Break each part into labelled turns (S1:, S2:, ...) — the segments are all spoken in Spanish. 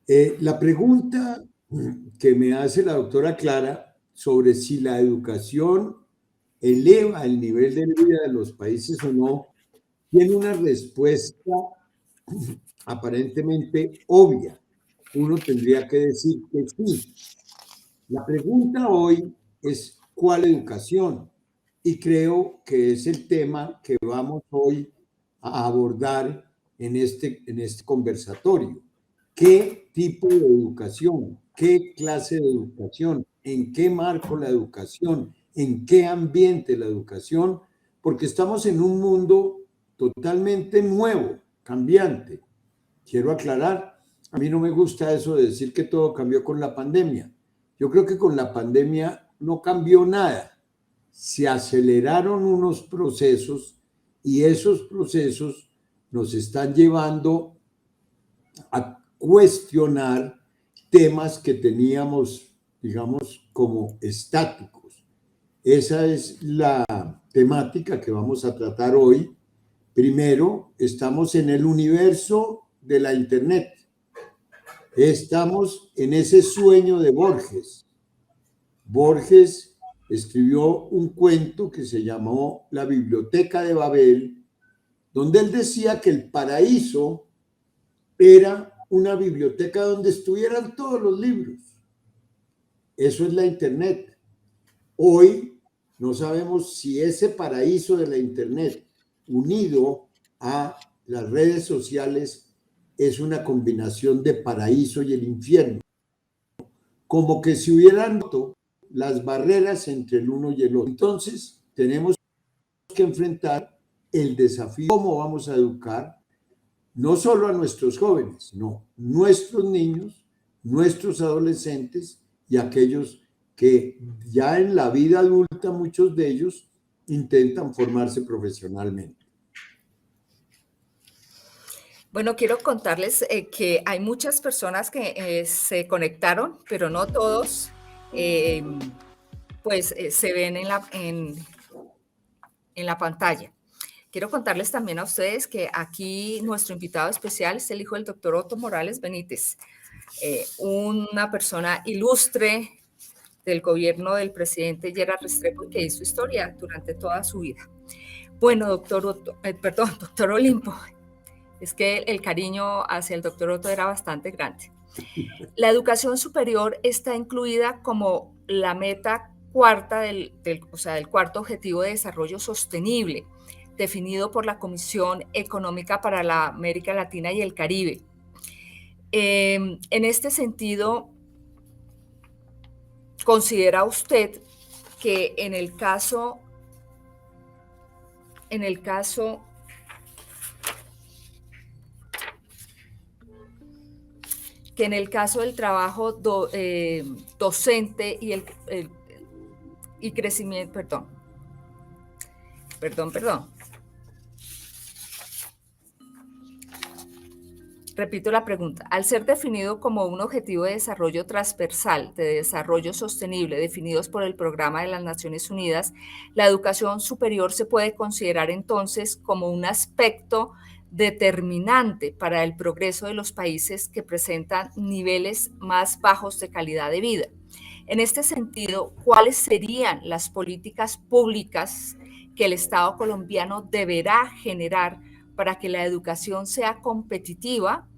S1: La pregunta que me hace la doctora Clara sobre si la educación eleva el nivel de vida de los países o no, tiene una respuesta aparentemente obvia. Uno tendría que decir que sí. La pregunta hoy es ¿cuál educación? Y creo que es el tema que vamos hoy a abordar en este conversatorio. ¿Qué tipo de educación? ¿Qué clase de educación? ¿En qué marco la educación? ¿En qué ambiente la educación? Porque estamos en un mundo totalmente nuevo, cambiante. Quiero aclarar, a mí no me gusta eso de decir que todo cambió con la pandemia. Yo creo que con la pandemia no cambió nada. Se aceleraron unos procesos y esos procesos nos están llevando a cuestionar temas que teníamos, digamos, como estáticos. Esa es la temática que vamos a tratar hoy. Primero, estamos en el universo de la Internet. Estamos en ese sueño de Borges. Borges escribió un cuento que se llamó La Biblioteca de Babel, donde él decía que el paraíso era una biblioteca donde estuvieran todos los libros. Eso es la Internet. Hoy no sabemos si ese paraíso de la Internet, unido a las redes sociales, es una combinación de paraíso y el infierno. Como que se hubieran roto las barreras entre el uno y el otro. Entonces, tenemos que enfrentar el desafío de cómo vamos a educar no solo a nuestros jóvenes, sino nuestros niños, nuestros adolescentes y aquellos que ya en la vida adulta, muchos de ellos intentan formarse profesionalmente.
S2: Bueno, quiero contarles que hay muchas personas que se conectaron, pero no todos, eh, se ven en la pantalla. Quiero contarles también a ustedes que aquí nuestro invitado especial es el hijo del doctor Otto Morales Benítez, una persona ilustre del gobierno del presidente Gerard Restrepo que hizo historia durante toda su vida. Bueno, doctor Olimpo, es que el cariño hacia el doctor Otto era bastante grande. La educación superior está incluida como la meta cuarta del cuarto objetivo de desarrollo sostenible, definido por la Comisión Económica para la América Latina y el Caribe. En este sentido, ¿considera usted que en el caso del trabajo docente y crecimiento, repito la pregunta. Al ser definido como un objetivo de desarrollo transversal, de desarrollo sostenible, definidos por el Programa de las Naciones Unidas, la educación superior se puede considerar entonces como un aspecto determinante para el progreso de los países que presentan niveles más bajos de calidad de vida. En este sentido, ¿cuáles serían las políticas públicas que el Estado colombiano deberá generar para que la educación sea competitiva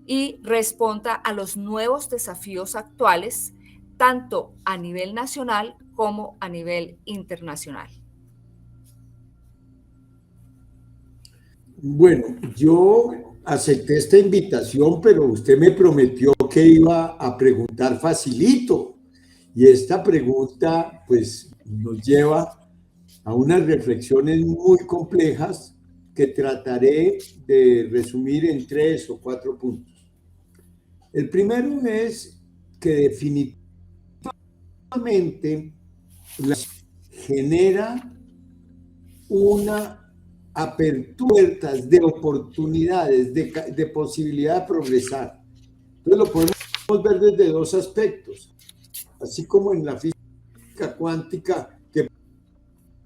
S2: y responda a los nuevos desafíos actuales, tanto a nivel nacional como a nivel internacional?
S1: Bueno, yo acepté esta invitación, pero usted me prometió que iba a preguntar facilito. Y esta pregunta, pues, nos lleva a unas reflexiones muy complejas que trataré de resumir en 3 o 4 puntos. El primero es que definitivamente genera una apertura de oportunidades, de posibilidad de progresar. Entonces lo podemos ver desde 2 aspectos, así como en la física cuántica, que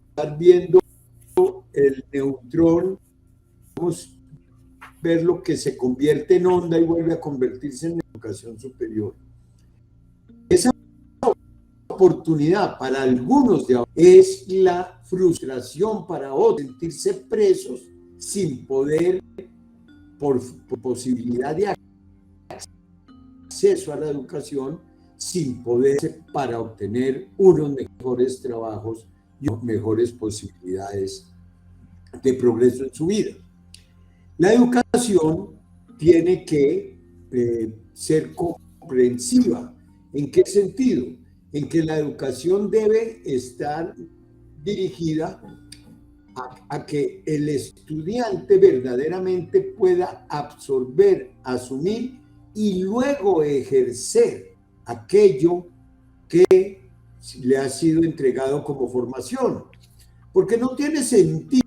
S1: estar viendo el neutrón, podemos ver lo que se convierte en onda y vuelve a convertirse en educación superior. Esa oportunidad para algunos de ahora es la frustración para otros, sentirse presos sin poder, por posibilidad de acceso a la educación, sin poder para obtener unos mejores trabajos y mejores posibilidades de progreso en su vida. La educación tiene que ser comprensiva. ¿En qué sentido? En que la educación debe estar dirigida a que el estudiante verdaderamente pueda absorber, asumir y luego ejercer aquello que le ha sido entregado como formación. Porque no tiene sentido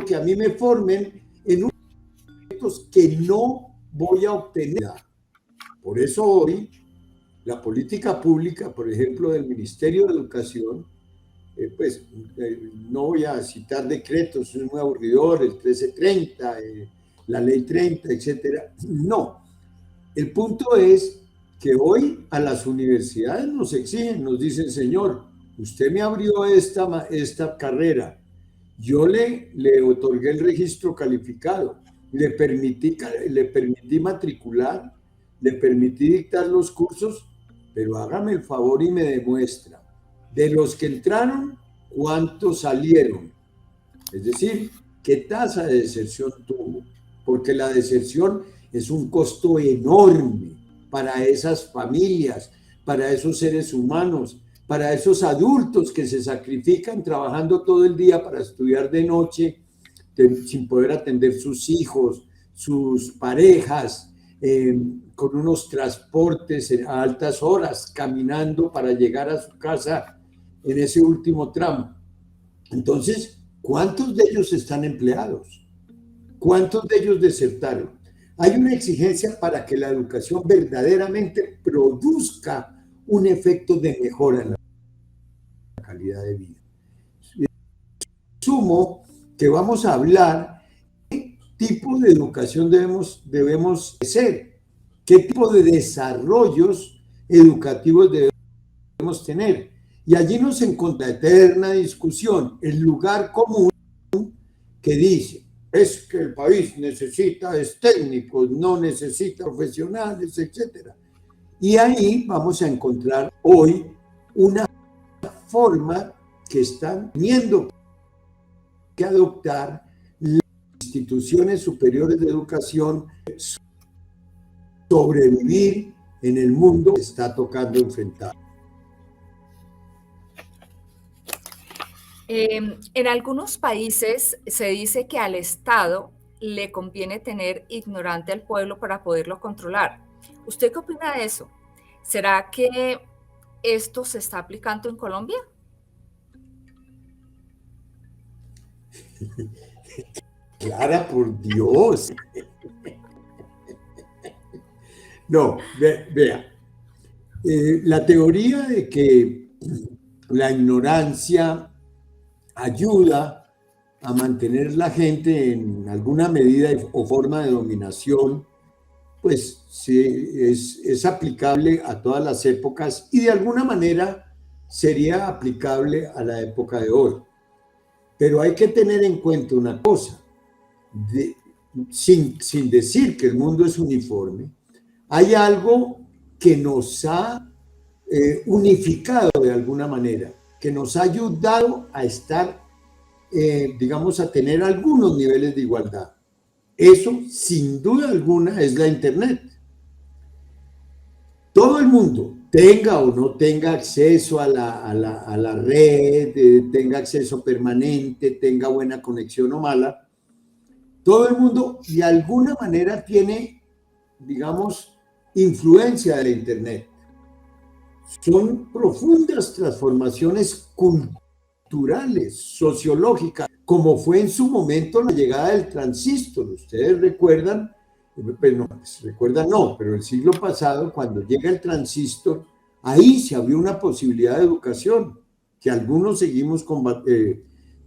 S1: que a mí me formen en unos aspectos que no voy a obtener. Por eso hoy la política pública, por ejemplo, del Ministerio de Educación, no voy a citar decretos, es muy aburridor, el 1330, la ley 30, etcétera. No, el punto es que hoy a las universidades nos exigen, nos dicen, señor, usted me abrió esta carrera, yo le otorgué el registro calificado, le permití matricular, le permití dictar los cursos, pero hágame el favor y me demuestra, de los que entraron, ¿cuántos salieron? Es decir, ¿qué tasa de deserción tuvo? Porque la deserción es un costo enorme para esas familias, para esos seres humanos, para esos adultos que se sacrifican trabajando todo el día para estudiar de noche, sin poder atender sus hijos, sus parejas, con unos transportes a altas horas, caminando para llegar a su casa en ese último tramo. Entonces, ¿cuántos de ellos están empleados? ¿Cuántos de ellos desertaron? Hay una exigencia para que la educación verdaderamente produzca un efecto de mejora en la calidad de vida. Sumo que vamos a hablar de qué tipo de educación debemos ser, qué tipo de desarrollos educativos debemos tener. Y allí nos encuentra eterna discusión, el lugar común que dice, es que el país necesita técnicos, no necesita profesionales, etc. Y ahí vamos a encontrar hoy una forma que están teniendo que adoptar las instituciones superiores de educación, sobrevivir en el mundo que está tocando enfrentar.
S2: En algunos países se dice que al Estado le conviene tener ignorante al pueblo para poderlo controlar. ¿Usted qué opina de eso? ¿Será que esto se está aplicando en Colombia?
S1: Clara, por Dios. No, vea. La teoría de que la ignorancia ayuda a mantener la gente en alguna medida o forma de dominación, pues sí, es aplicable a todas las épocas y de alguna manera sería aplicable a la época de hoy. Pero hay que tener en cuenta una cosa, sin decir que el mundo es uniforme, hay algo que nos ha unificado de alguna manera, que nos ha ayudado a estar, digamos, a tener algunos niveles de igualdad. Eso, sin duda alguna, es la Internet. Todo el mundo, tenga o no tenga acceso a la red, tenga acceso permanente, tenga buena conexión o mala, todo el mundo de alguna manera tiene, digamos, influencia de la Internet. Son profundas transformaciones culturales, sociológicas, como fue en su momento la llegada del transistor. Ustedes recuerdan, pero el siglo pasado, cuando llega el transistor, ahí se abrió una posibilidad de educación que algunos seguimos,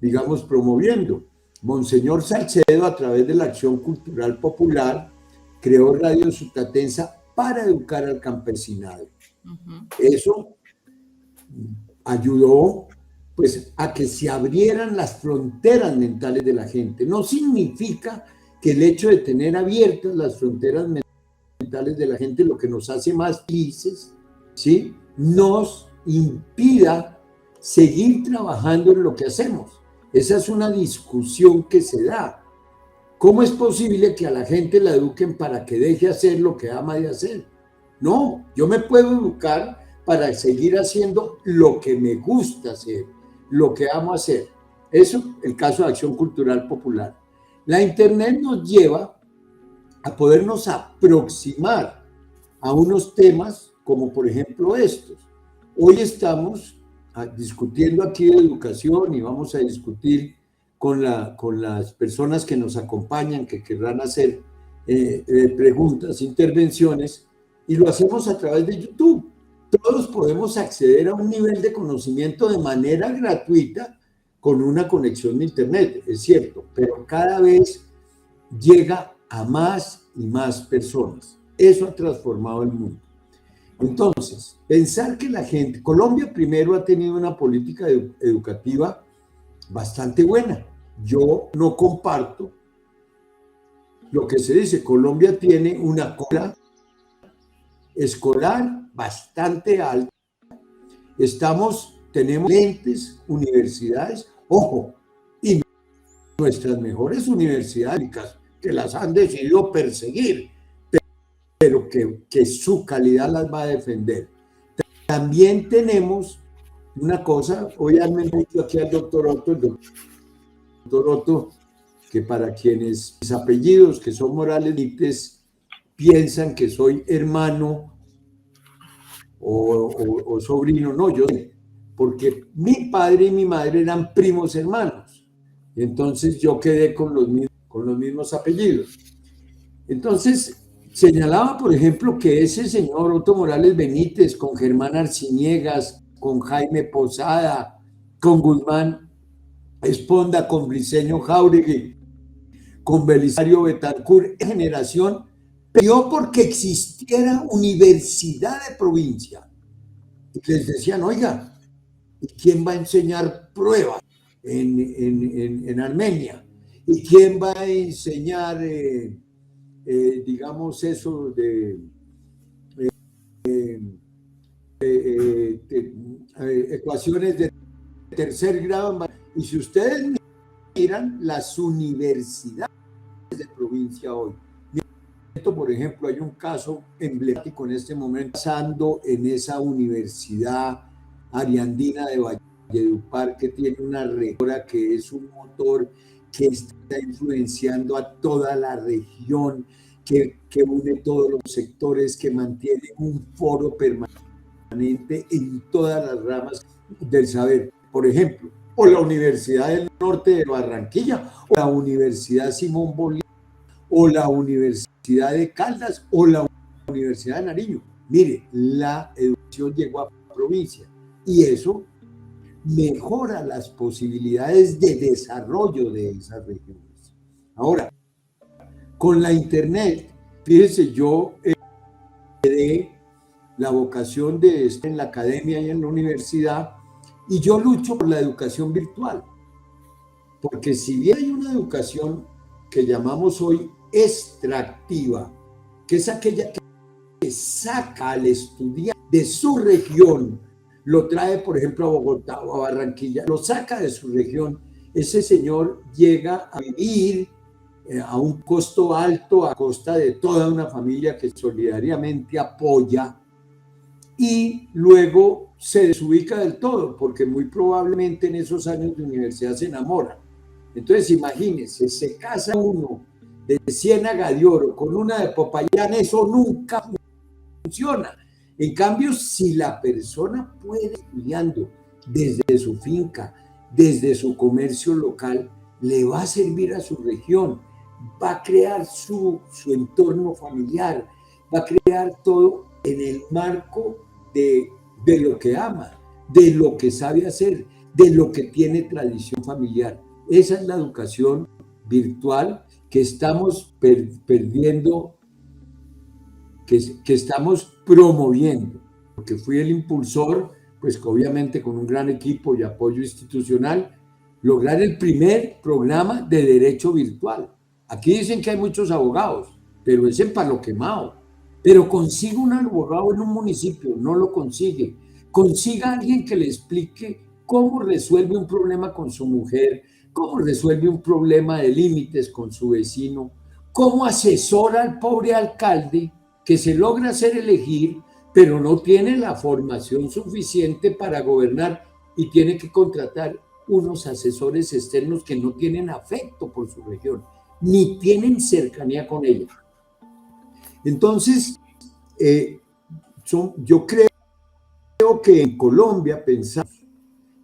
S1: digamos, promoviendo. Monseñor Salcedo, a través de la Acción Cultural Popular, creó Radio Sutatensa para educar al campesinado. Eso ayudó pues a que se abrieran las fronteras mentales de la gente. No significa que el hecho de tener abiertas las fronteras mentales de la gente, lo que nos hace más felices, ¿sí?, nos impida seguir trabajando en lo que hacemos. Esa es una discusión que se da. ¿Cómo es posible que a la gente la eduquen para que deje hacer lo que ama de hacer? No, yo me puedo educar para seguir haciendo lo que me gusta hacer, lo que amo hacer. Eso, el caso de Acción Cultural Popular. La Internet nos lleva a podernos aproximar a unos temas como por ejemplo estos. Hoy estamos discutiendo aquí de educación y vamos a discutir con las personas que nos acompañan, que querrán hacer preguntas, intervenciones, y lo hacemos a través de YouTube. Todos podemos acceder a un nivel de conocimiento de manera gratuita con una conexión de Internet, es cierto, pero cada vez llega a más y más personas. Eso ha transformado el mundo. Entonces, pensar que la gente, Colombia primero ha tenido una política educativa bastante buena. Yo no comparto lo que se dice. Colombia tiene una cola escolar bastante alta. Tenemos excelentes universidades, ojo, y nuestras mejores universidades que las han decidido perseguir, pero que su calidad las va a defender. También tenemos una cosa, hoy han dicho aquí al doctor Otto, el doctor Otto, que para quienes mis apellidos, que son Morales Benítez, piensan que soy hermano o sobrino, no, yo, porque mi padre y mi madre eran primos hermanos, entonces yo quedé con los mismos apellidos. Entonces, señalaba, por ejemplo, que ese señor Otto Morales Benítez, con Germán Arciniegas, con Jaime Posada, con Guzmán Esponda, con Briceño Jáuregui, con Belisario Betancur, generación, peleó porque existiera universidad de provincia. Y les decían, oiga, ¿y quién va a enseñar pruebas en Armenia? ¿Y quién va a enseñar, digamos, eso de ecuaciones de tercer grado? Y si ustedes miran las universidades de provincia hoy, por ejemplo, hay un caso emblemático en este momento pasando en esa universidad ariandina de Valledupar, que tiene una rectora que es un motor que está influenciando a toda la región, que une todos los sectores, que mantiene un foro permanente en todas las ramas del saber. Por ejemplo, o la Universidad del Norte de Barranquilla, o la Universidad Simón Bolívar, o la Universidad de Caldas, o la Universidad de Nariño. Mire, la educación llegó a provincia y eso mejora las posibilidades de desarrollo de esas regiones. Ahora, con la Internet, fíjese, yo heredé la vocación de estar en la academia y en la universidad, y yo lucho por la educación virtual, porque si bien hay una educación que llamamos hoy extractiva, que es aquella que saca al estudiante de su región, lo trae, por ejemplo, a Bogotá o a Barranquilla, lo saca de su región, ese señor llega a vivir a un costo alto a costa de toda una familia que solidariamente apoya, y luego se desubica del todo, porque muy probablemente en esos años de universidad se enamora. Entonces, imagínense, se casa uno de Ciénaga de Oro con una de Popayán, eso nunca funciona. En cambio, si la persona puede estudiando desde su finca, desde su comercio local, le va a servir a su región, va a crear su entorno familiar, va a crear todo en el marco de lo que ama, de lo que sabe hacer, de lo que tiene tradición familiar. Esa es la educación virtual que estamos perdiendo que estamos promoviendo, porque fui el impulsor, pues obviamente con un gran equipo y apoyo institucional, lograr el primer programa de derecho virtual. Aquí dicen que hay muchos abogados, pero es en palo quemado. Pero consiga un abogado en un municipio, no lo consigue. Consiga a alguien que le explique cómo resuelve un problema con su mujer, cómo resuelve un problema de límites con su vecino, cómo asesora al pobre alcalde que se logra hacer elegir, pero no tiene la formación suficiente para gobernar y tiene que contratar unos asesores externos que no tienen afecto por su región, ni tienen cercanía con ella. Entonces, yo creo que en Colombia pensamos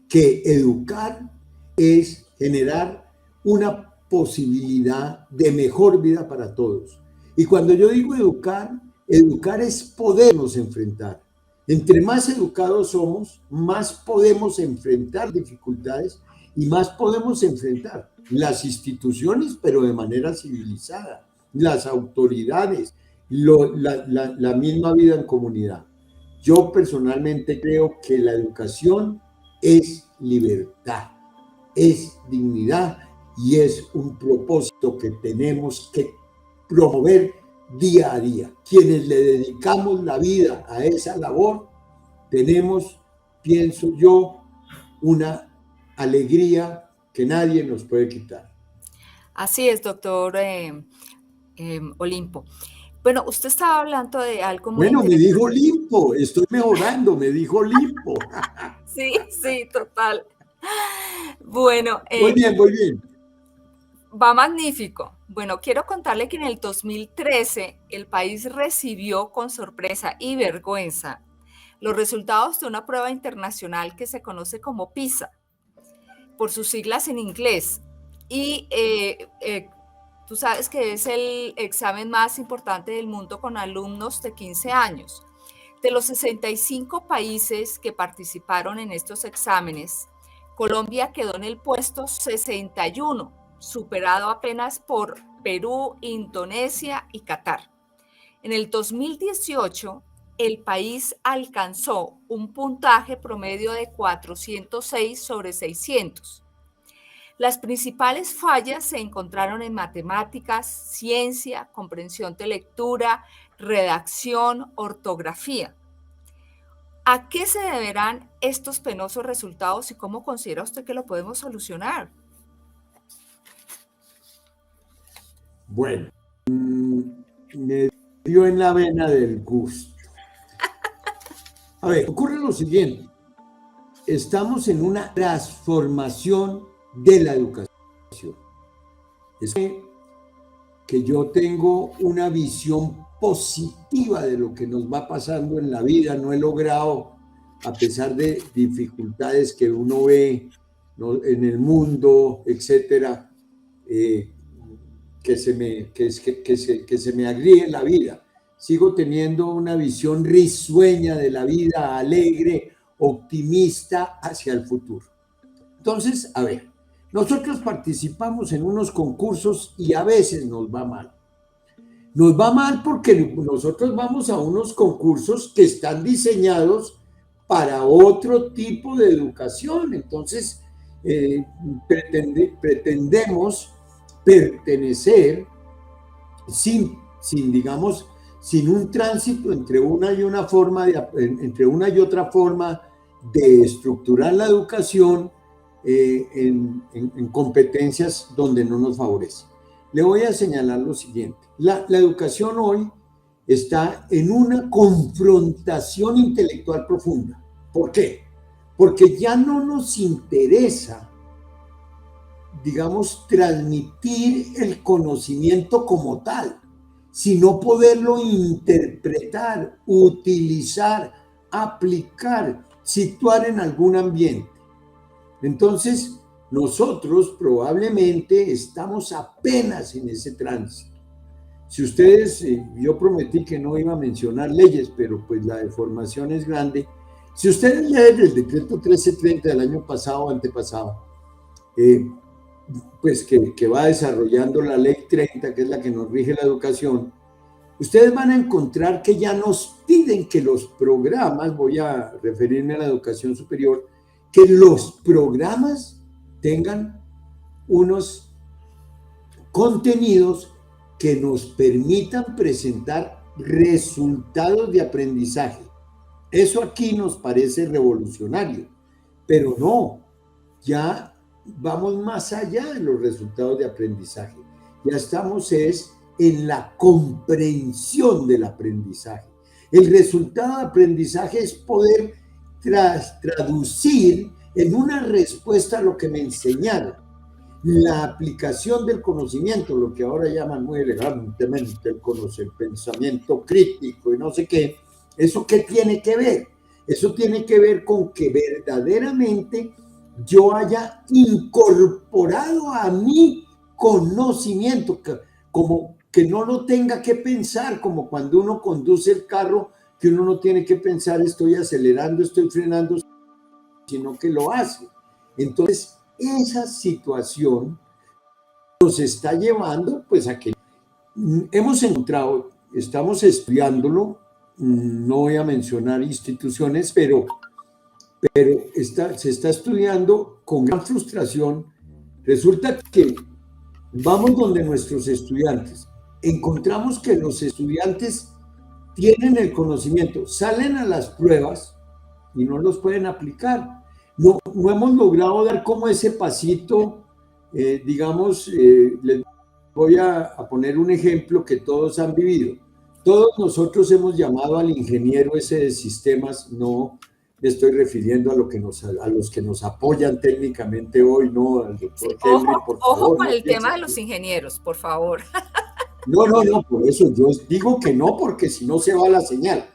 S1: que educar es generar una posibilidad de mejor vida para todos. Y cuando yo digo educar, educar es podernos enfrentar. Entre más educados somos, más podemos enfrentar dificultades y más podemos enfrentar las instituciones, pero de manera civilizada, las autoridades, la misma vida en comunidad. Yo personalmente creo que la educación es libertad, es dignidad y es un propósito que tenemos que promover día a día. Quienes le dedicamos la vida a esa labor, tenemos, pienso yo, una alegría que nadie nos puede quitar.
S2: Así es, doctor Olimpo. Bueno, usted estaba hablando de algo muy
S1: Bueno, me
S2: interesante.
S1: dijo limpo, estoy mejorando, me dijo limpo.
S2: Sí, sí, total. Bueno,
S1: Muy bien, muy bien.
S2: va magnífico. Bueno, quiero contarle que en el 2013 el país recibió con sorpresa y vergüenza los resultados de una prueba internacional que se conoce como PISA, por sus siglas en inglés. Y tú sabes que es el examen más importante del mundo con alumnos de 15 años. De los 65 países que participaron en estos exámenes, Colombia quedó en el puesto 61, superado apenas por Perú, Indonesia y Qatar. En el 2018, el país alcanzó un puntaje promedio de 406 sobre 600. Las principales fallas se encontraron en matemáticas, ciencia, comprensión de lectura, redacción, ortografía. ¿A qué se deberán estos penosos resultados y cómo considera usted que lo podemos solucionar?
S1: Bueno, me dio en la vena del gusto. A ver, ocurre lo siguiente. Estamos en una transformación de la educación. Es que yo tengo una visión positiva de lo que nos va pasando en la vida. No he logrado, a pesar de dificultades que uno ve, ¿no?, en el mundo, etcétera, que se me agríe la vida. Sigo teniendo una visión risueña de la vida, alegre, optimista hacia el futuro. Entonces, a ver, nosotros participamos en unos concursos y a veces nos va mal. Nos va mal porque nosotros vamos a unos concursos que están diseñados para otro tipo de educación. Entonces, pretendemos pertenecer digamos, sin un tránsito entre una y otra forma de estructurar la educación en competencias donde no nos favorece. Le voy a señalar lo siguiente. La educación hoy está en una confrontación intelectual profunda. ¿Por qué? Porque ya no nos interesa, digamos, transmitir el conocimiento como tal, sino poderlo interpretar, utilizar, aplicar, situar en algún ambiente. Entonces, nosotros probablemente estamos apenas en ese tránsito. Si ustedes, yo prometí que no iba a mencionar leyes, pero pues la deformación es grande. Si ustedes leen el decreto 1330 del año pasado o antepasado, pues que va desarrollando la ley 30, que es la que nos rige la educación, ustedes van a encontrar que ya nos piden que los programas, voy a referirme a la educación superior, que los programas tengan unos contenidos que nos permitan presentar resultados de aprendizaje. Eso aquí nos parece revolucionario, pero no, ya vamos más allá de los resultados de aprendizaje. Ya estamos en la comprensión del aprendizaje. El resultado de aprendizaje es poder traducir en una respuesta a lo que me enseñaron. La aplicación del conocimiento, lo que ahora llaman muy elegantemente el pensamiento crítico y no sé qué, ¿eso qué tiene que ver? Eso tiene que ver con que verdaderamente yo haya incorporado a mi conocimiento, como que no lo tenga que pensar, como cuando uno conduce el carro, que uno no tiene que pensar, estoy acelerando, estoy frenando, sino que lo hace. Entonces, esa situación nos está llevando pues a que hemos encontrado, estamos estudiándolo, no voy a mencionar instituciones, pero se está estudiando con gran frustración. Resulta que vamos donde nuestros estudiantes, encontramos que los estudiantes tienen el conocimiento, salen a las pruebas y no los pueden aplicar. No hemos logrado dar como ese pasito, digamos, les voy a poner un ejemplo que todos han vivido. Todos nosotros hemos llamado al ingeniero ese de sistemas, no me estoy refiriendo a los que nos apoyan técnicamente hoy, no al doctor
S2: Sí,
S1: Henry, por
S2: ojo
S1: favor.
S2: con
S1: No
S2: el tema de
S1: piensen
S2: los
S1: que...
S2: ingenieros, por favor.
S1: No, por eso yo digo que no, porque si no se va la señal.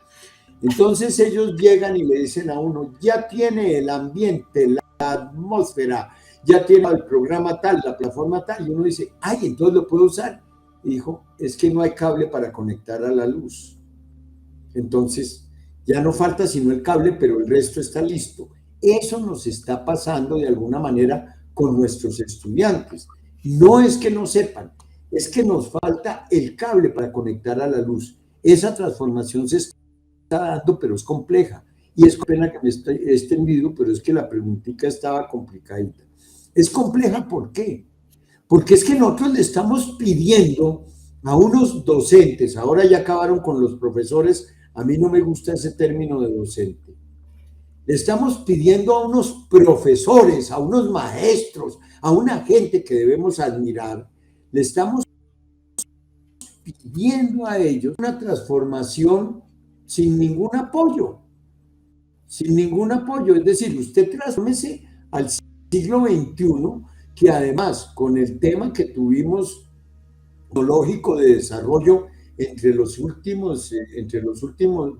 S1: Entonces ellos llegan y le dicen a uno, ya tiene el ambiente, la atmósfera, ya tiene el programa tal, la plataforma tal, y uno dice, ay, entonces lo puedo usar. Y dijo, es que no hay cable para conectar a la luz. Entonces, ya no falta sino el cable, pero el resto está listo. Eso nos está pasando de alguna manera con nuestros estudiantes. No es que no sepan, es que nos falta el cable para conectar a la luz. Esa transformación se está dando, pero es compleja. Y es pena que me esté extendido, pero es que la preguntita estaba complicadita. Es compleja, ¿por qué? Porque es que nosotros le estamos pidiendo a unos docentes, ahora ya acabaron con los profesores, a mí no me gusta ese término de docente. Le estamos pidiendo a unos profesores, a unos maestros, a una gente que debemos admirar, le estamos pidiendo a ellos una transformación sin ningún apoyo, sin ningún apoyo. Es decir, usted transfórmese al siglo XXI, que además con el tema que tuvimos tecnológico de desarrollo entre los últimos,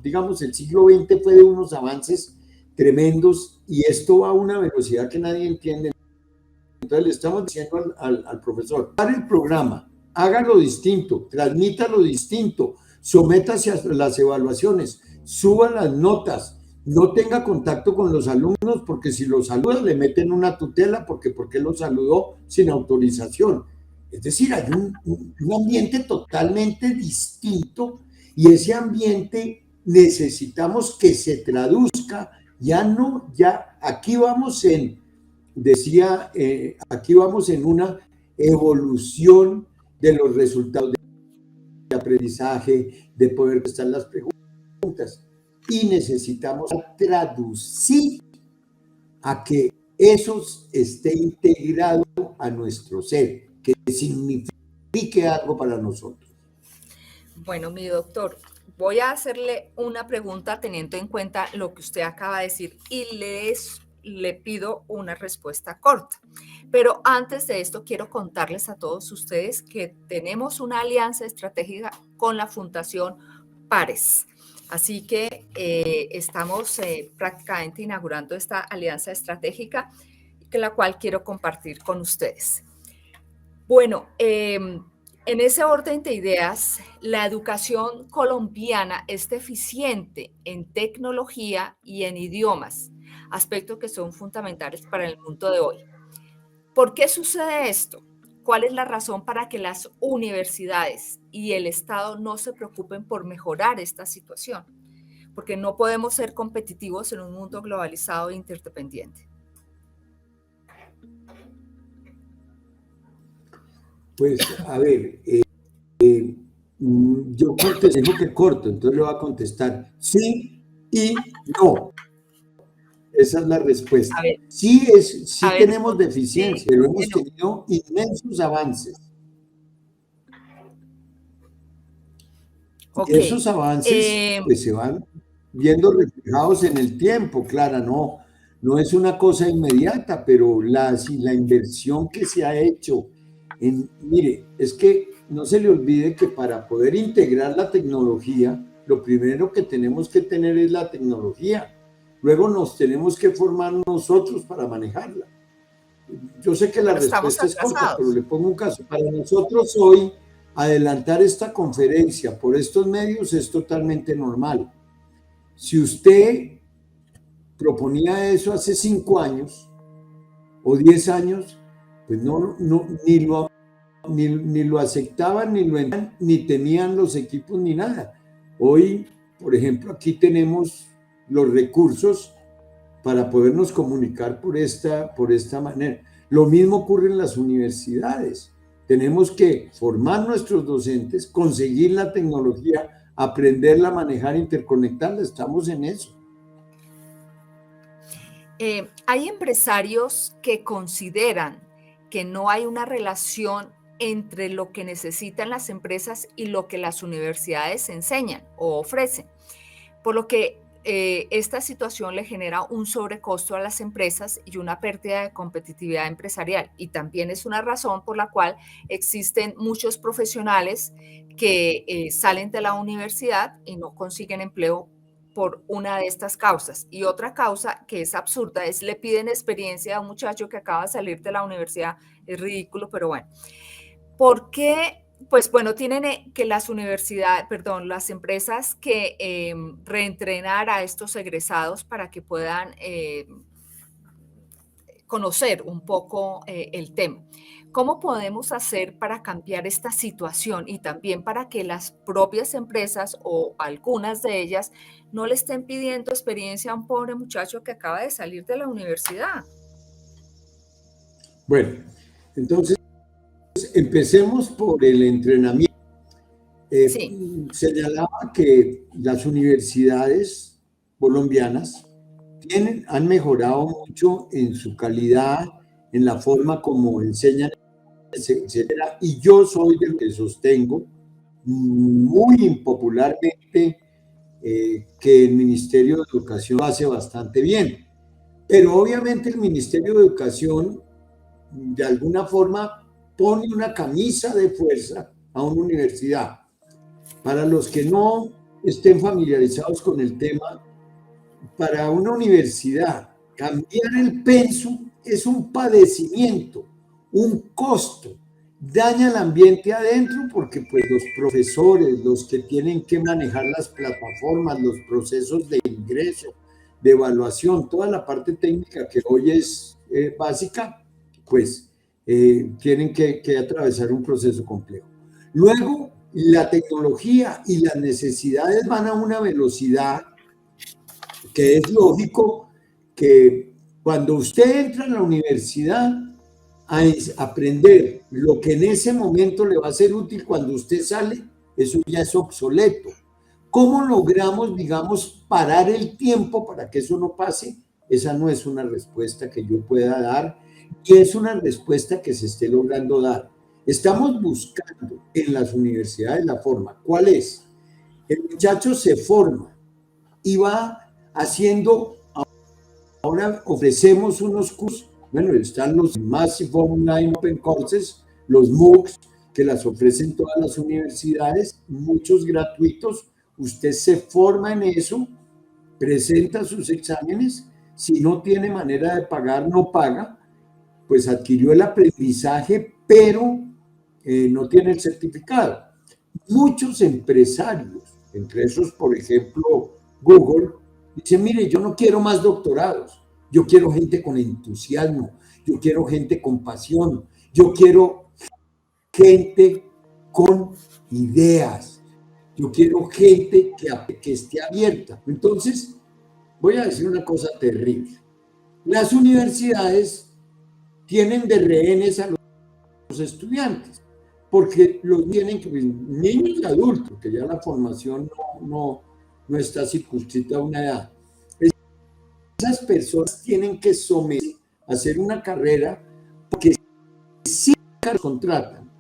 S1: digamos, el siglo XX fue de unos avances tremendos y esto va a una velocidad que nadie entiende. Entonces le estamos diciendo al profesor, para el programa, hágalo distinto, transmítalo distinto, sométase a las evaluaciones, suba las notas, no tenga contacto con los alumnos porque si los saluda le meten una tutela porque los saludó sin autorización. Es decir, hay un ambiente totalmente distinto y ese ambiente necesitamos que se traduzca, ya aquí vamos aquí vamos en una evolución de los resultados de aprendizaje, de poder contestar las preguntas y necesitamos traducir a que eso esté integrado a nuestro ser, que signifique algo para nosotros.
S2: Bueno, mi doctor, voy a hacerle una pregunta teniendo en cuenta lo que usted acaba de decir y le pido una respuesta corta. Pero antes de esto, quiero contarles a todos ustedes que tenemos una alianza estratégica con la Fundación Pares. Así que estamos prácticamente inaugurando esta alianza estratégica, la cual quiero compartir con ustedes. Bueno, en ese orden de ideas, la educación colombiana es deficiente en tecnología y en idiomas, aspectos que son fundamentales para el mundo de hoy. ¿Por qué sucede esto? ¿cuál es la razón para que las universidades y el Estado no se preocupen por mejorar esta situación? Porque no podemos ser competitivos en un mundo globalizado e interdependiente.
S1: Pues, a ver, yo dijo que corto, entonces le voy a contestar sí y no. Esa es la respuesta.
S2: A ver,
S1: Sí tenemos
S2: ¿por qué?
S1: deficiencia, pero
S2: ¿Por qué
S1: hemos
S2: no?
S1: tenido inmensos avances. Y
S2: Ok.
S1: esos avances pues se van viendo reflejados en el tiempo, Clara, no es una cosa inmediata, pero la inversión que se ha hecho mire, es que no se le olvide que para poder integrar la tecnología, lo primero que tenemos que tener es la tecnología. Luego nos tenemos que formar nosotros para manejarla. Yo sé que la
S2: Pero estamos
S1: respuesta es corta, pero
S2: atrasados.
S1: le pongo un caso. Para nosotros hoy, adelantar esta conferencia por estos medios es totalmente normal. Si usted proponía eso hace 5 años o 10 años, pues ni lo aceptaban, ni tenían los equipos, ni nada. Hoy, por ejemplo, aquí tenemos los recursos para podernos comunicar por esta manera. Lo mismo ocurre en las universidades. Tenemos que formar nuestros docentes, conseguir la tecnología, aprenderla a manejar, interconectarla. Estamos en eso.
S2: Hay empresarios que consideran que no hay una relación entre lo que necesitan las empresas y lo que las universidades enseñan o ofrecen, por lo que esta situación le genera un sobrecosto a las empresas y una pérdida de competitividad empresarial. Y también es una razón por la cual existen muchos profesionales que salen de la universidad y no consiguen empleo por una de estas causas. Y otra causa que es absurda es le piden experiencia a un muchacho que acaba de salir de la universidad. Es ridículo, pero bueno. ¿Por qué? Pues bueno, tienen que las universidades, perdón, las empresas que reentrenar a estos egresados para que puedan conocer un poco el tema. ¿Cómo podemos hacer para cambiar esta situación y también para que las propias empresas o algunas de ellas no le estén pidiendo experiencia a un pobre muchacho que acaba de salir de la universidad?
S1: Bueno, entonces empecemos por el entrenamiento.
S2: Sí.
S1: Señalaba que las universidades colombianas han mejorado mucho en su calidad, en la forma como enseñan, etcétera, y yo soy del que sostengo muy impopularmente que el Ministerio de Educación lo hace bastante bien. Pero obviamente el Ministerio de Educación de alguna forma pone una camisa de fuerza a una universidad. Para los que no estén familiarizados con el tema, para una universidad cambiar el pensum es un padecimiento, un costo. Daña el ambiente adentro porque pues los profesores, los que tienen que manejar las plataformas, los procesos de ingreso, de evaluación, toda la parte técnica que hoy es básica, pues tienen que atravesar un proceso complejo. Luego, la tecnología y las necesidades van a una velocidad que es lógico que cuando usted entra a la universidad a aprender lo que en ese momento le va a ser útil cuando usted sale, eso ya es obsoleto. ¿Cómo logramos, digamos, parar el tiempo para que eso no pase? Esa no es una respuesta que yo pueda dar y es una respuesta que se esté logrando dar. Estamos buscando en las universidades la forma. ¿Cuál es? El muchacho se forma y va haciendo, ahora ofrecemos unos cursos, bueno, están los Massive Online Open Courses, los MOOCs, que las ofrecen todas las universidades, muchos gratuitos, usted se forma en eso, presenta sus exámenes, si no tiene manera de pagar, no paga, pues adquirió el aprendizaje, pero no tiene el certificado. Muchos empresarios, entre esos, por ejemplo, Google, dicen, mire, yo no quiero más doctorados, yo quiero gente con entusiasmo, yo quiero gente con pasión, yo quiero gente con ideas. Yo quiero gente que esté abierta. Entonces, voy a decir una cosa terrible. Las universidades tienen de rehenes a los estudiantes, porque los tienen que, niños y adultos, que ya la formación no está circunscrita a una edad. Esas personas tienen que someterse a hacer una carrera porque sí los contratan.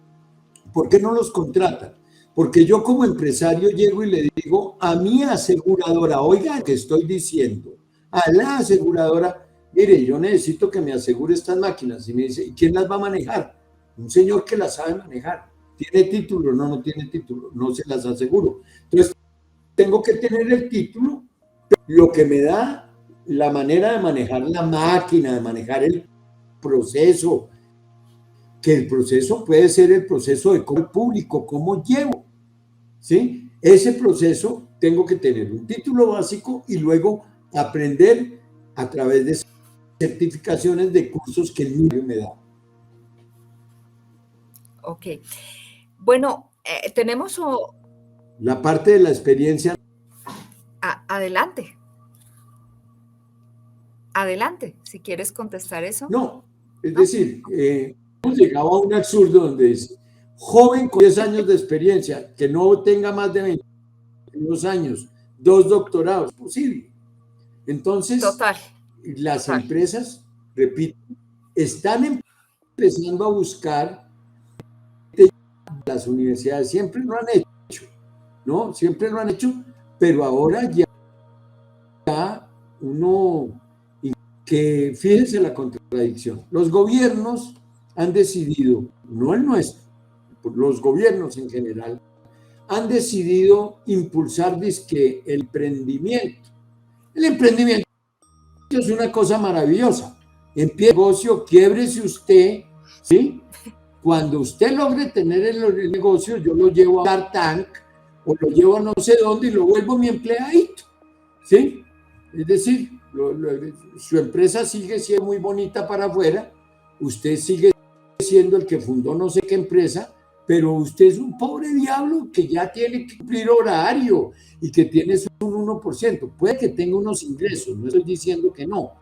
S1: ¿Por qué no los contratan? Porque yo como empresario llego y le digo a mi aseguradora, oiga, que estoy diciendo, a la aseguradora, mire, yo necesito que me asegure estas máquinas. Y me dice, ¿y quién las va a manejar? Un señor que las sabe manejar. ¿Tiene título? No tiene título, no se las aseguro. Entonces, tengo que tener el título, lo que me da la manera de manejar la máquina, de manejar el proceso, que el proceso puede ser el proceso de cómo público, cómo llevo, ¿sí? Ese proceso tengo que tener un título básico y luego aprender a través de certificaciones de cursos que el MIR me da.
S2: Ok. Bueno, tenemos...
S1: La parte de la experiencia.
S2: Adelante. Adelante, si quieres contestar eso.
S1: No, es decir, hemos llegado a un absurdo donde dice, joven con 10 años de experiencia, que no tenga más de 22 años, 2 doctorados, posible. Entonces, las empresas, repito, están empezando a buscar, las universidades siempre lo han hecho, ¿no? Siempre lo han hecho, pero ahora ya uno, que fíjense la contradicción, los gobiernos han decidido, no el nuestro, los gobiernos en general, han decidido impulsar dizque el emprendimiento. El emprendimiento es una cosa maravillosa. Empieza el negocio, quiébrese usted, ¿sí? Cuando usted logre tener el negocio, yo lo llevo a Shark Tank o lo llevo a no sé dónde y lo vuelvo mi empleadito, ¿sí? Es decir, su empresa sigue siendo muy bonita para afuera, usted sigue siendo el que fundó no sé qué empresa, pero usted es un pobre diablo que ya tiene que cumplir horario y que tiene un 1%. Puede que tenga unos ingresos, no estoy diciendo que no,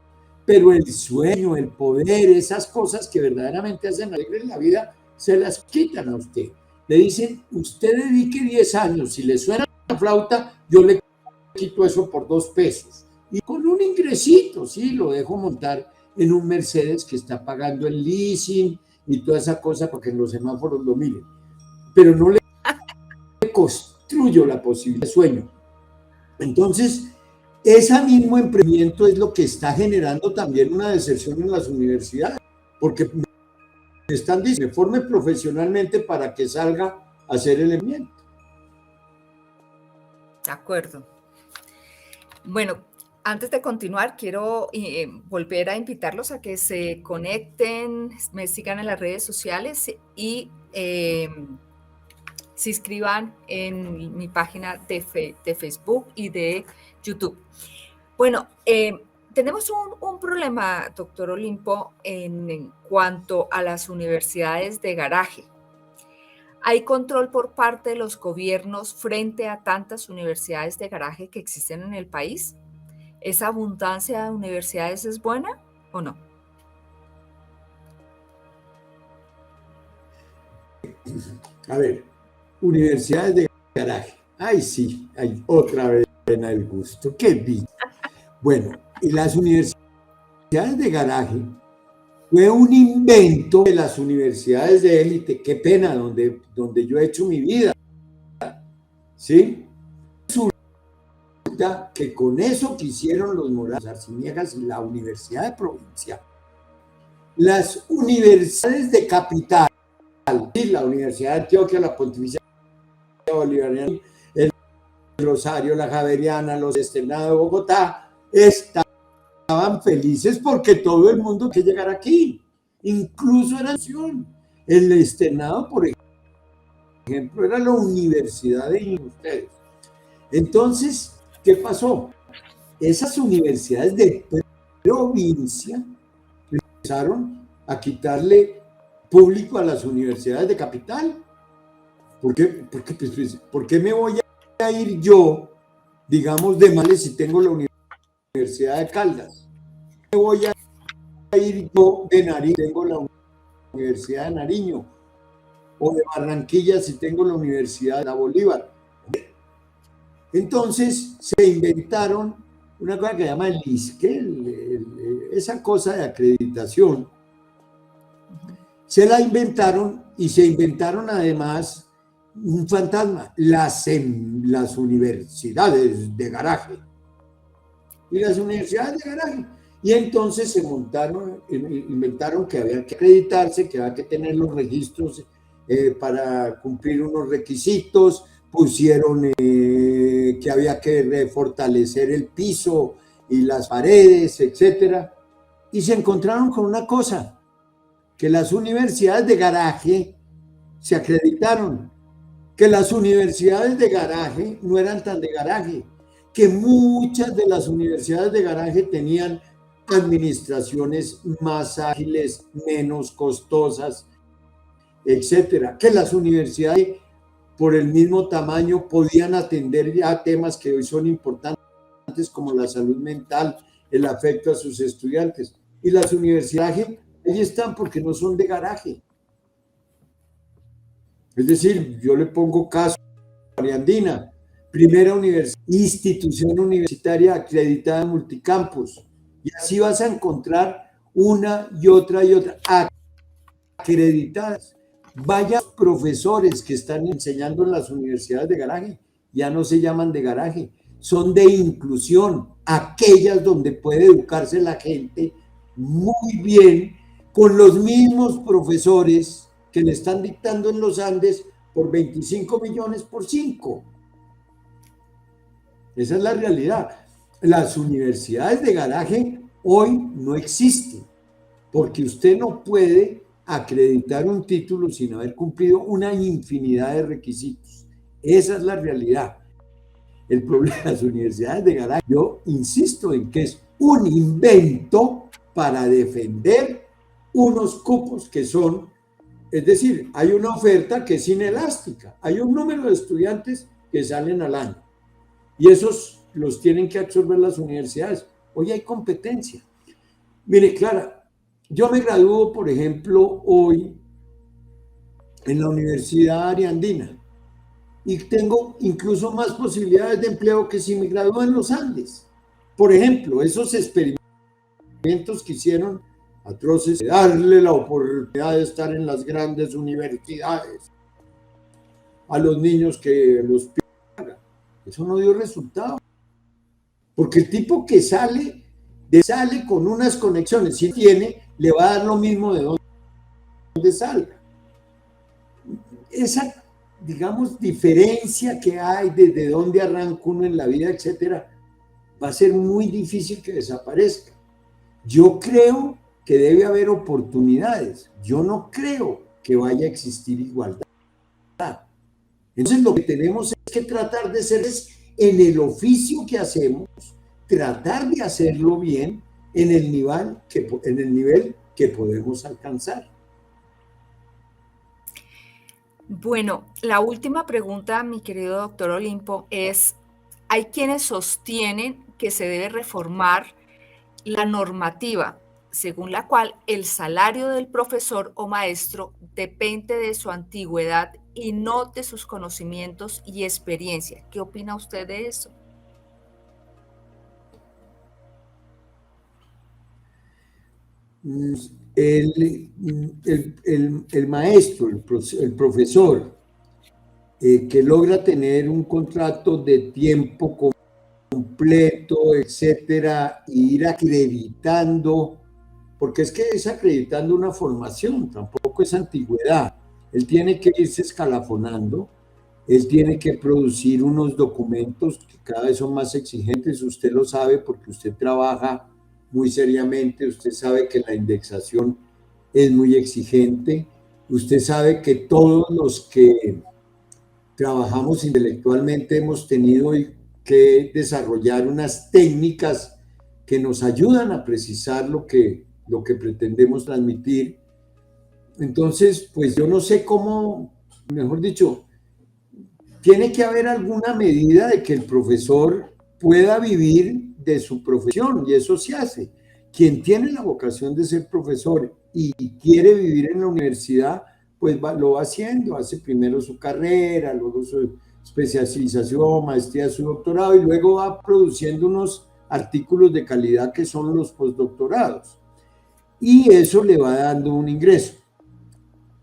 S1: pero el sueño, el poder, esas cosas que verdaderamente hacen alegre en la vida, se las quitan a usted. Le dicen, usted dedique 10 años, si le suena la flauta, yo le quito eso por 2 pesos. Y con un ingresito, sí, lo dejo montar en un Mercedes que está pagando el leasing y toda esa cosa para que en los semáforos lo miren. Pero no le construyo la posibilidad de sueño. Entonces, ese mismo emprendimiento es lo que está generando también una deserción en las universidades, porque me están diciendo, me forme profesionalmente para que salga a hacer el emprendimiento.
S2: De acuerdo. Bueno, antes de continuar, quiero volver a invitarlos a que se conecten, me sigan en las redes sociales y se inscriban en mi página de Facebook y de YouTube. Bueno, tenemos un problema, doctor Olimpo, en cuanto a las universidades de garaje. ¿Hay control por parte de los gobiernos frente a tantas universidades de garaje que existen en el país? ¿Esa abundancia de universidades es buena o no?
S1: A ver, universidades de garaje. Ay, sí, hay otra vez pena el gusto. Qué bien. Bueno, y las universidades de garaje fue un invento de las universidades de élite. Qué pena, donde yo he hecho mi vida. ¿Sí? Resulta que con eso que hicieron los Morales, Arciniegas y la Universidad de Provincia, las universidades de capital, la Universidad de Antioquia, la Pontificia Bolivariana, el Rosario, la Javeriana, los Externados de Bogotá, estaban felices porque todo el mundo quería llegar aquí, incluso era nación. El Externado, por ejemplo, era la universidad de ustedes. Entonces, ¿qué pasó? Esas universidades de provincia empezaron a quitarle público a las universidades de capital. ¿Por qué me voy a ir yo, digamos, de Males si tengo la Universidad de Caldas? ¿Me voy a ir yo de Nariño si tengo la Universidad de Nariño? ¿O de Barranquilla si tengo la Universidad de la Bolívar? Entonces se inventaron una cosa que se llama el ISCE, esa cosa de acreditación. Se la inventaron y se inventaron además un fantasma, las universidades de garaje. Y las universidades de garaje. Y entonces se inventaron que había que acreditarse, que había que tener los registros para cumplir unos requisitos, pusieron que había que fortalecer el piso y las paredes, etcétera. Y se encontraron con una cosa, que las universidades de garaje se acreditaron, que las universidades de garaje no eran tan de garaje, que muchas de las universidades de garaje tenían administraciones más ágiles, menos costosas, etcétera, que las universidades por el mismo tamaño podían atender ya temas que hoy son importantes como la salud mental, el afecto a sus estudiantes. Y las universidades ahí están porque no son de garaje. Es decir, yo le pongo caso a María Andina, primera institución universitaria acreditada en multicampus. Y así vas a encontrar una y otra acreditadas. Vaya profesores que están enseñando en las universidades de garaje, ya no se llaman de garaje, son de inclusión, aquellas donde puede educarse la gente muy bien, con los mismos profesores que le están dictando en los Andes por 25 millones por 5. Esa es la realidad. Las universidades de garaje hoy no existen, porque usted no puede acreditar un título sin haber cumplido una infinidad de requisitos. Esa es la realidad. El problema de las universidades de garaje, yo insisto en que es un invento para defender unos cupos que son, es decir, hay una oferta que es inelástica, hay un número de estudiantes que salen al año y esos los tienen que absorber las universidades. Hoy hay competencia. Mire, Clara, yo me gradúo, por ejemplo, hoy en la Universidad Ariandina y tengo incluso más posibilidades de empleo que si me gradúo en los Andes. Por ejemplo, esos experimentos que hicieron atroces, de darle la oportunidad de estar en las grandes universidades a los niños que los pagan. Eso no dio resultado. Porque el tipo que sale con unas conexiones, si tiene, le va a dar lo mismo de donde salga. Esa, digamos, diferencia que hay desde dónde arranca uno en la vida, etcétera, va a ser muy difícil que desaparezca. Yo creo que debe haber oportunidades. Yo no creo que vaya a existir igualdad. Entonces lo que tenemos es que tratar de ser en el oficio que hacemos, tratar de hacerlo bien en el nivel que podemos alcanzar.
S2: Bueno, la última pregunta, mi querido doctor Olimpo, es, hay quienes sostienen que se debe reformar la normativa según la cual el salario del profesor o maestro depende de su antigüedad y no de sus conocimientos y experiencia. ¿Qué opina usted de eso?
S1: El maestro, el profesor, que logra tener un contrato de tiempo completo, etcétera, e ir acreditando, porque es que es acreditando una formación, tampoco es antigüedad. Él tiene que irse escalafonando, él tiene que producir unos documentos que cada vez son más exigentes, usted lo sabe porque usted trabaja muy seriamente, usted sabe que la indexación es muy exigente, usted sabe que todos los que trabajamos intelectualmente hemos tenido que desarrollar unas técnicas que nos ayudan a precisar lo que pretendemos transmitir. Entonces, pues yo no sé cómo, mejor dicho, tiene que haber alguna medida de que el profesor pueda vivir de su profesión, y eso se hace. Quien tiene la vocación de ser profesor y quiere vivir en la universidad, pues lo va haciendo, hace primero su carrera, luego su especialización, maestría, su doctorado, y luego va produciendo unos artículos de calidad que son los postdoctorados. Y eso le va dando un ingreso.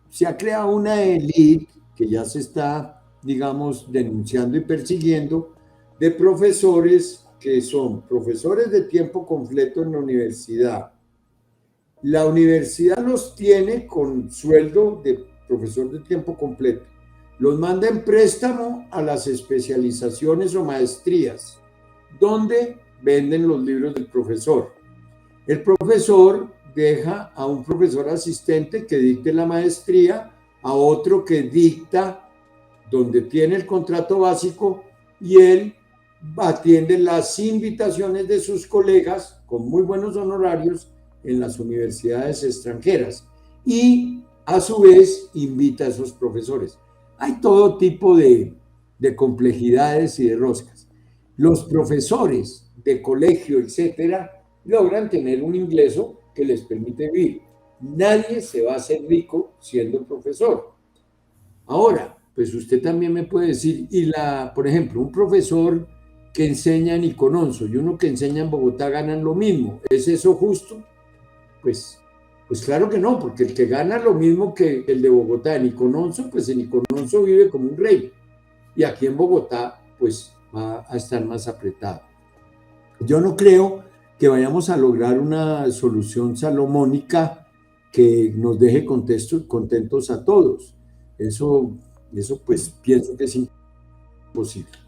S1: Se ha creado una élite que ya se está, digamos, denunciando y persiguiendo, de profesores que son profesores de tiempo completo en la universidad. La universidad los tiene con sueldo de profesor de tiempo completo. Los manda en préstamo a las especializaciones o maestrías, donde venden los libros del profesor. El profesor deja a un profesor asistente que dicte la maestría, a otro que dicta donde tiene el contrato básico, y él atiende las invitaciones de sus colegas con muy buenos honorarios en las universidades extranjeras y a su vez invita a esos profesores. Hay todo tipo de complejidades y de roscas. Los profesores de colegio, etcétera, logran tener un ingreso que les permite vivir. Nadie se va a hacer rico siendo profesor. Ahora, pues usted también me puede decir, por ejemplo, un profesor que enseña en Icononso y uno que enseña en Bogotá ganan lo mismo. ¿Es eso justo? Pues claro que no, porque el que gana lo mismo que el de Bogotá en Icononso, pues en Icononso vive como un rey. Y aquí en Bogotá, pues va a estar más apretado. Yo no creo que vayamos a lograr una solución salomónica que nos deje contentos a todos. Eso pues pienso que es imposible.